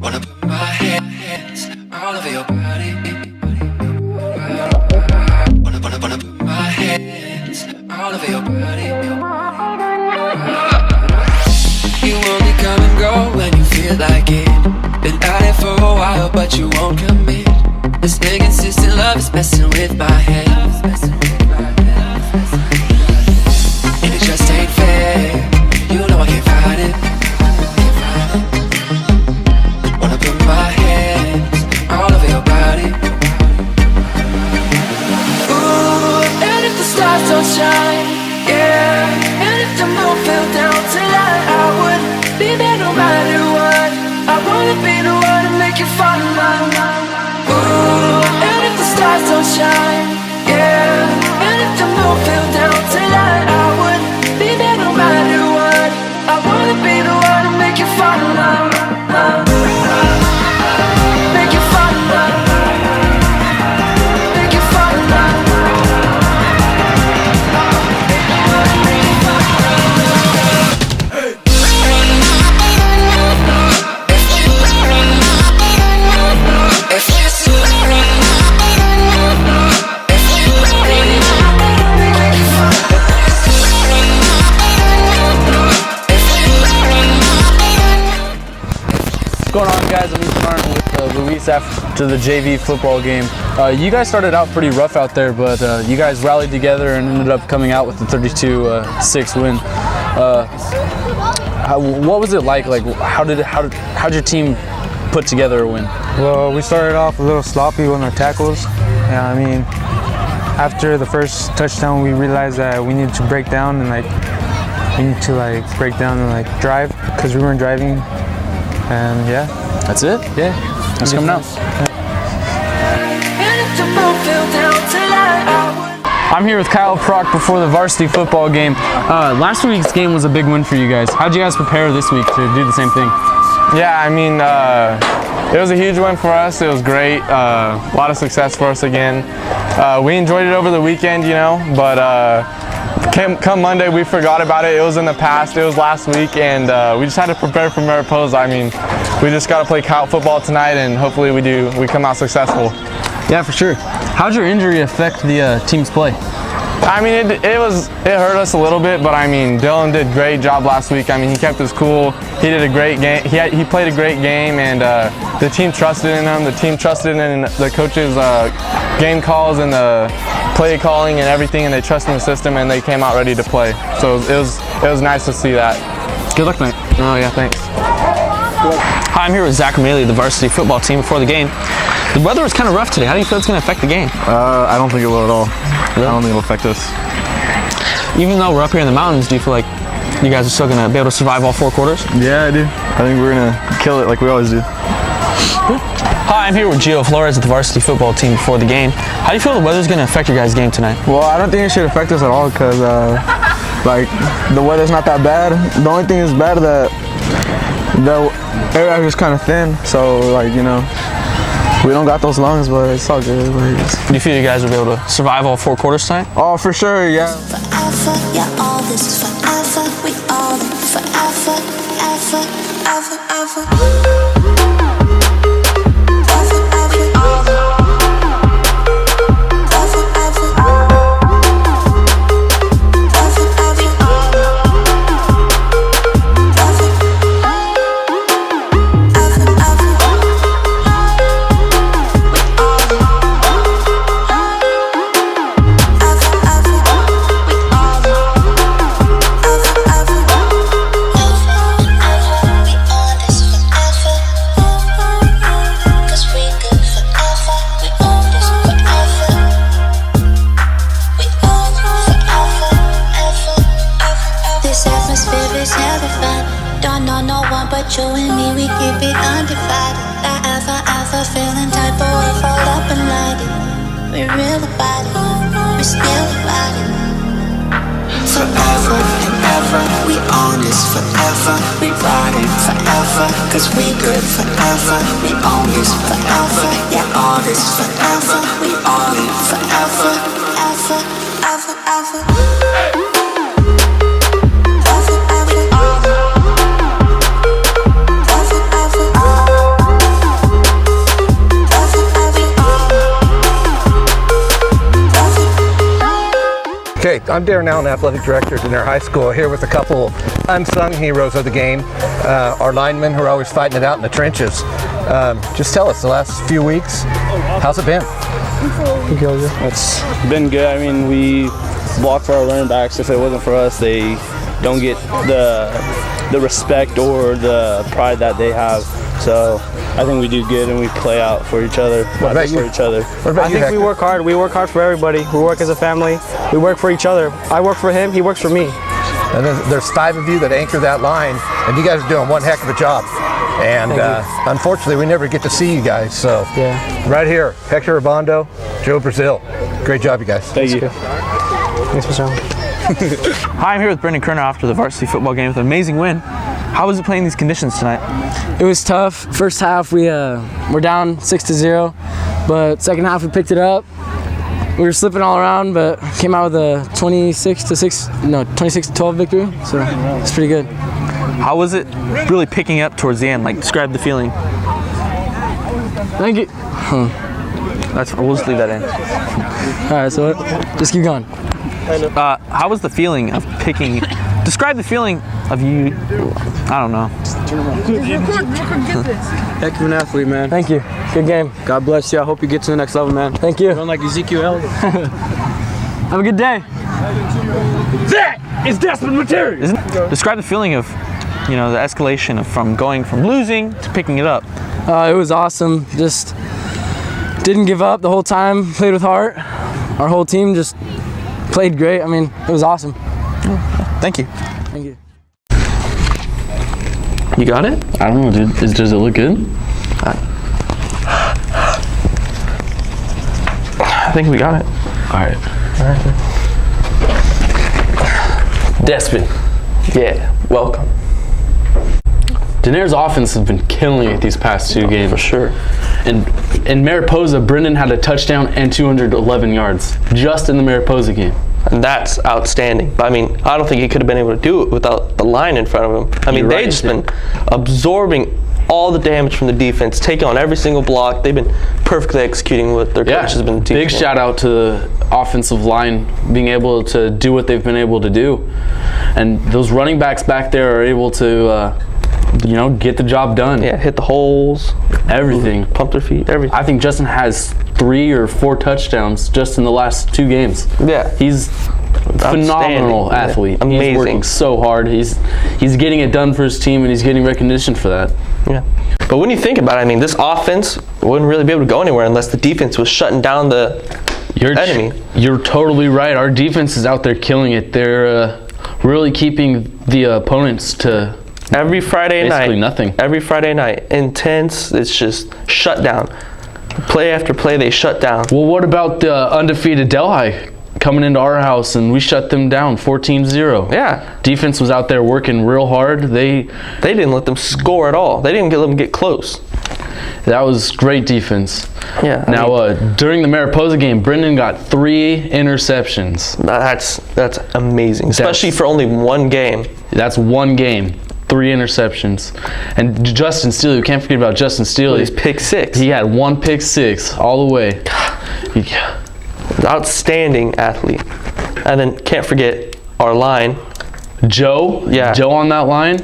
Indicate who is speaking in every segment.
Speaker 1: Wanna put my hands all over your body. Wanna put my hands all over your body. You only come and go when you feel like it. Been at it for a while, but you won't commit. This inconsistent love is messing with my head. And it just ain't fair. You know I can't fight it. Wanna put my hands all over your body. Ooh, and if the stars don't shine, yeah, and if the moon fell down tonight, I would be there no matter what. I wanna be the one to make you fall in love. Ooh, and if the stars don't shine, yeah, and if the moon fell down tonight, I would be there no matter what. I wanna be the one to make you fall in love. Make you fall in love. Make you fall in love.
Speaker 2: What's going on, guys? I'm Martin with Luis after the JV football game. You guys started out pretty rough out there, but you guys rallied together and ended up coming out with the 32-6 win. What was it like? How'd your team put together a win?
Speaker 3: Well, we started off a little sloppy on our tackles. Yeah, I mean, after the first touchdown, we realized that we needed to break down and drive, because we weren't driving. And yeah,
Speaker 2: that's it.
Speaker 3: Yeah,
Speaker 2: let's come now. I'm here with Kyle Prock before the varsity football game. Last week's game was a big win for you guys. How'd you guys prepare this week to do the same thing?
Speaker 4: Yeah, I mean, it was a huge win for us. It was great. A lot of success for us again. We enjoyed it over the weekend, you know, but come Monday, we forgot about it. It was in the past. It was last week, and we just had to prepare for Mariposa. I mean, we just got to play Cout football tonight, and hopefully we come out successful.
Speaker 2: Yeah, for sure. How'd your injury affect the team's play?
Speaker 4: I mean, it hurt us a little bit, but I mean, Dylan did a great job last week. I mean, he kept us cool. He did a great game. He played a great game, and the team trusted in him. The team trusted in the coaches' game calls and the play calling and everything, and they trusted in the system, and they came out ready to play. So it was nice to see that.
Speaker 2: Good luck, mate.
Speaker 4: Oh yeah, thanks.
Speaker 5: Hi, I'm here with Zach O'Malley, the varsity football team before the game. The weather was kind of rough today. How do you feel it's going to affect the game?
Speaker 6: I don't think it will at all.
Speaker 5: Really?
Speaker 6: I don't think it'll affect us.
Speaker 5: Even though we're up here in the mountains, do you feel like you guys are still going to be able to survive all 4 quarters?
Speaker 6: Yeah, I do. I think we're going to kill it like we always do.
Speaker 5: Hi, I'm here with Gio Flores at the varsity football team before the game. How do you feel the weather's going to affect your guys' game tonight?
Speaker 3: Well, I don't think it should affect us at all, because the weather's not that bad. The only thing is bad that the area is kind of thin, so we don't got those lungs, but it's all good.
Speaker 5: Do you feel you guys will be able to survive all 4 quarters tonight?
Speaker 3: Oh, for sure, yeah.
Speaker 7: Forever, yeah, all this is forever. We all live forever, ever, ever, ever. You and me, we keep it undivided. Forever, ever feeling type of way, fall up and light it. We real about it, we still about it. Forever and ever, we own this forever. We ride it forever, cause we good forever. We own this forever, yeah, all this forever. We own it forever, ever, ever, ever.
Speaker 8: I'm Darren Allen, athletic director at their high school, here with a couple unsung heroes of the game, our linemen who are always fighting it out in the trenches. Just tell us, the last few weeks, how's it been?
Speaker 9: It's been good. I mean, we block for our running backs. If it wasn't for us, they don't get the respect or the pride that they have. So I think we do good and we play out for each other, not just for each other.
Speaker 10: I think we work hard. We work hard for everybody. We work as a family. We work for each other. I work for him. He works for me.
Speaker 8: And then there's 5 of you that anchor that line, and you guys are doing one heck of a job. And unfortunately, we never get to see you guys. So right here, Hector Arbondo, Joe Brazil. Great job, you guys.
Speaker 9: Thank you.
Speaker 10: Thanks for showing.
Speaker 5: Hi, I'm here with Brendan Kerner after the varsity football game with an amazing win. How was it playing these conditions tonight?
Speaker 10: It was tough. First half, we were down 6-0, but second half we picked it up. We were slipping all around, but came out with a 26-12 victory. So it's pretty good.
Speaker 5: How was it really picking up towards the end? Like, describe the feeling.
Speaker 10: Thank you.
Speaker 5: We'll just leave that in.
Speaker 10: All right, so just keep going.
Speaker 5: How was the feeling of picking? Describe the feeling of you. I don't know.
Speaker 10: Heck of an athlete, man. Thank you. Good game. God bless you. I hope you get to the next level, man. Thank you.
Speaker 9: Run like Ezekiel.
Speaker 10: Have a good day.
Speaker 9: That is Despn material.
Speaker 5: Describe the feeling of, the escalation from going from losing to picking it up.
Speaker 10: It was awesome. Just didn't give up the whole time. Played with heart. Our whole team just played great. I mean, it was awesome.
Speaker 5: Thank you.
Speaker 10: Thank you.
Speaker 2: You got it? I don't know, dude. Does it look good?
Speaker 5: I think we got it.
Speaker 2: All right.
Speaker 5: Despn. Yeah, welcome.
Speaker 2: Daenerys' offense has been killing it these past 2 games.
Speaker 5: For sure.
Speaker 2: And in Mariposa, Brendan had a touchdown and 211 yards just in the Mariposa game.
Speaker 11: And that's outstanding. But I mean, I don't think he could have been able to do it without the line in front of him. I mean, they've just been absorbing all the damage from the defense, taking on every single block. They've been perfectly executing what their coaches have been teaching.
Speaker 2: Big shout out to the offensive line being able to do what they've been able to do. And those running backs back there are able to get the job done.
Speaker 11: Yeah, hit the holes.
Speaker 2: Everything.
Speaker 11: Pump their feet, everything.
Speaker 2: I think Justin has 3 or 4 touchdowns just in the last 2 games.
Speaker 11: Yeah.
Speaker 2: He's a phenomenal athlete.
Speaker 11: Yeah. Amazing.
Speaker 2: He's working so hard. He's getting it done for his team, and he's getting recognition for that.
Speaker 11: Yeah. But when you think about it, I mean, this offense wouldn't really be able to go anywhere unless the defense was shutting down the enemy.
Speaker 2: You're totally right. Our defense is out there killing it. They're really keeping the opponents to
Speaker 11: every Friday
Speaker 2: basically
Speaker 11: night.
Speaker 2: Nothing.
Speaker 11: Every Friday night. Intense. It's just shut down. Play after play, they shut down.
Speaker 2: Well, what about the undefeated Delhi coming into our house and we shut them down 14-0?
Speaker 11: Yeah.
Speaker 2: Defense was out there working real hard. They
Speaker 11: didn't let them score at all. They didn't let them get close.
Speaker 2: That was great defense.
Speaker 11: Yeah.
Speaker 2: Now, during the Mariposa game, Brendan got 3 interceptions.
Speaker 11: That's amazing, especially for only 1 game.
Speaker 2: That's 1 game. 3 interceptions. And Justin Steele, you can't forget about Justin Steele.
Speaker 11: He's pick 6.
Speaker 2: He had 1 pick 6 all the way.
Speaker 11: Outstanding athlete. And then can't forget our line.
Speaker 2: Joe.
Speaker 11: Yeah.
Speaker 2: Joe on that line.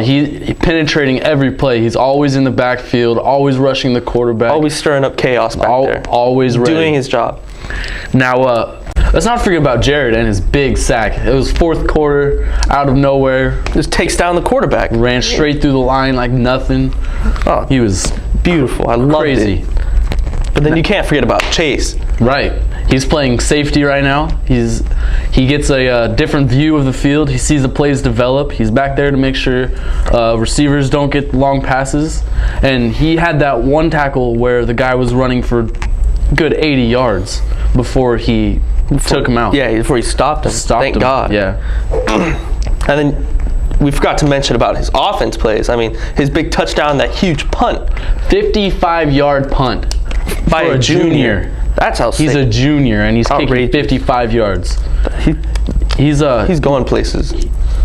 Speaker 2: He penetrating every play. He's always in the backfield, always rushing the quarterback.
Speaker 11: Always stirring up chaos back there.
Speaker 2: Always ready.
Speaker 11: Doing his job.
Speaker 2: Now, let's not forget about Jared and his big sack. It was 4th quarter, out of nowhere.
Speaker 11: Just takes down the quarterback.
Speaker 2: Ran straight through the line like nothing.
Speaker 11: Oh,
Speaker 2: he was
Speaker 11: beautiful. I loved it. But then you can't forget about Chase.
Speaker 2: Right. He's playing safety right now. He gets a different view of the field. He sees the plays develop. He's back there to make sure receivers don't get long passes. And he had that 1 tackle where the guy was running for good 80 yards before he took him out.
Speaker 11: Yeah, before he stopped him. Thank God.
Speaker 2: Yeah.
Speaker 11: And then we forgot to mention about his offense plays. I mean, his big touchdown, that huge punt.
Speaker 2: 55-yard punt
Speaker 11: by a junior. That's how
Speaker 2: he's a junior, and he's kicking 55 yards.
Speaker 11: He's going places.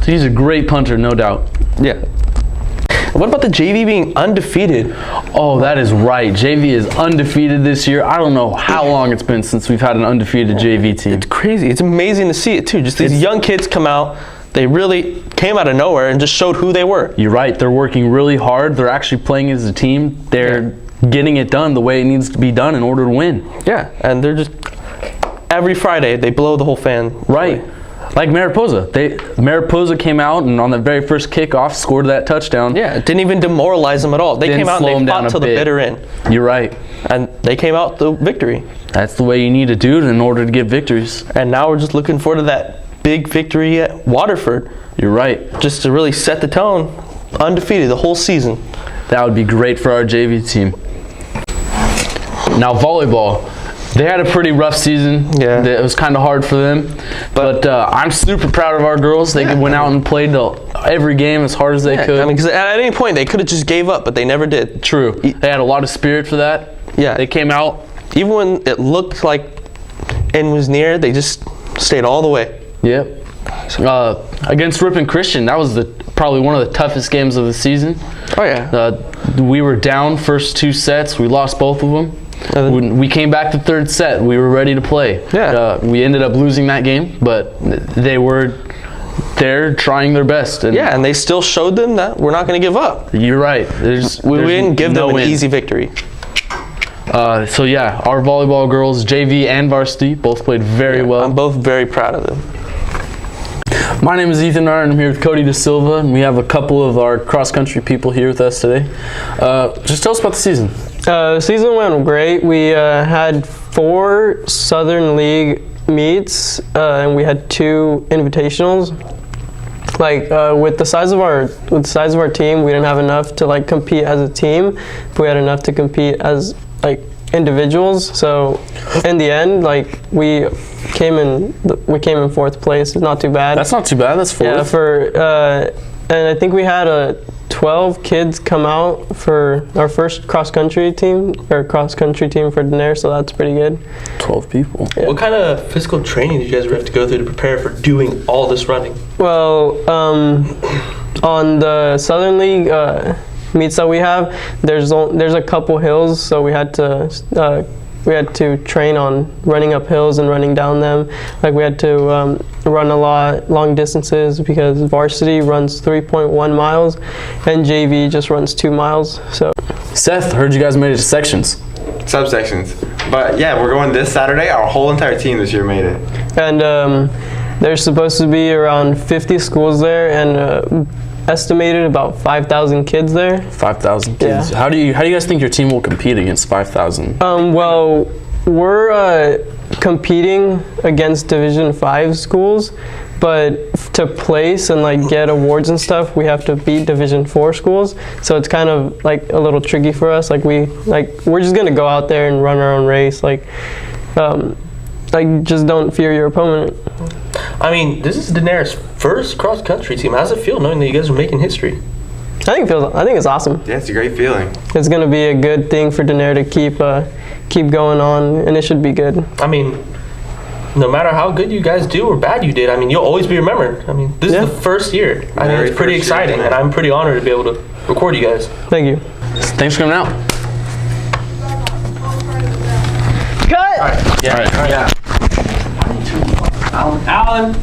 Speaker 2: He's a great punter, no doubt.
Speaker 11: Yeah. What about the JV being undefeated?
Speaker 2: Oh, that is right. JV is undefeated this year. I don't know how long it's been since we've had an undefeated JV team.
Speaker 11: It's crazy. It's amazing to see it too. Just these young kids come out. They really came out of nowhere and just showed who they were.
Speaker 2: You're right. They're working really hard. They're actually playing as a team. They're getting it done the way it needs to be done in order to win.
Speaker 11: Yeah, and they're just every Friday they blow the whole fan.
Speaker 2: Right. Like Mariposa. Mariposa came out and on the very first kickoff scored that touchdown.
Speaker 11: Yeah, it didn't even demoralize them at all. They came out and they fought till the bitter end.
Speaker 2: You're right.
Speaker 11: And they came out the victory.
Speaker 2: That's the way you need to do it in order to get victories.
Speaker 11: And now we're just looking forward to that big victory at Waterford.
Speaker 2: You're right.
Speaker 11: Just to really set the tone, undefeated the whole season.
Speaker 2: That would be great for our JV team. Now volleyball. They had a pretty rough season.
Speaker 11: Yeah.
Speaker 2: It was kind of hard for them. But I'm super proud of our girls. They went out and played every game as hard as they could.
Speaker 11: I mean, because at any point they could have just gave up, but they never did.
Speaker 2: True. They had a lot of spirit for that.
Speaker 11: Yeah.
Speaker 2: They came out.
Speaker 11: Even when it looked like end was near, they just stayed all the way.
Speaker 2: Yep. Against Ripon Christian, that was probably one of the toughest games of the season.
Speaker 11: Oh, yeah.
Speaker 2: We were down first 2 sets. We lost both of them. When we came back the third set, we were ready to play.
Speaker 11: Yeah.
Speaker 2: We ended up losing that game, but they're trying their best. And
Speaker 11: yeah, and they still showed them that we're not going to give up.
Speaker 2: You're right.
Speaker 11: We didn't give them an easy victory.
Speaker 2: So yeah, our volleyball girls, JV and varsity, both played very well.
Speaker 11: I'm both very proud of them.
Speaker 2: My name is Ethan Nard, and I'm here with Cody Da Silva, and we have a couple of our cross-country people here with us today. Just tell us about the season.
Speaker 12: The season went great. We had 4 Southern League meets, and we had 2 invitationals. With the size of our team, we didn't have enough to compete as a team, but we had enough to compete as individuals. So in the end, we came in 4th place. It's not too bad.
Speaker 2: That's not too bad. That's 4th.
Speaker 12: Yeah, and I think we had 12 kids come out for our first cross-country team for Denair, so that's pretty good.
Speaker 2: 12 people.
Speaker 12: Yeah.
Speaker 11: What kind of physical training did you guys have to go through to prepare for doing all this running?
Speaker 12: Well, on the Southern League meets that we have, there's a couple hills, so we had to train on running up hills and running down them. We had to run a lot long distances because varsity runs 3.1 miles and JV just runs 2 miles. So
Speaker 2: Seth, heard you guys made it to sections.
Speaker 13: Subsections. But yeah, we're going this Saturday. Our whole entire team this year made it.
Speaker 12: And there's supposed to be around 50 schools there and estimated about 5,000 kids there.
Speaker 2: 5,000 kids.
Speaker 12: Yeah.
Speaker 2: How do you guys think your team will compete against 5,000?
Speaker 12: Well, we're competing against Division 5 schools, but to place and get awards and stuff, we have to beat Division 4 schools. So it's kind of a little tricky for us. We're just gonna go out there and run our own race. Just don't fear your opponent.
Speaker 11: I mean, this is Denair's first cross-country team. How does it feel knowing that you guys are making history?
Speaker 12: I think it's awesome.
Speaker 13: Yeah, it's a great feeling.
Speaker 12: It's gonna be a good thing for Denair to keep going on, and it should be good.
Speaker 11: I mean, no matter how good you guys do or bad you did, I mean, you'll always be remembered. I mean, this is the first year. I think it's pretty exciting, and I'm pretty honored to be able to record you guys.
Speaker 12: Thank you.
Speaker 2: Thanks for coming out.
Speaker 12: Cut!
Speaker 2: All right. Yeah.
Speaker 11: Alan!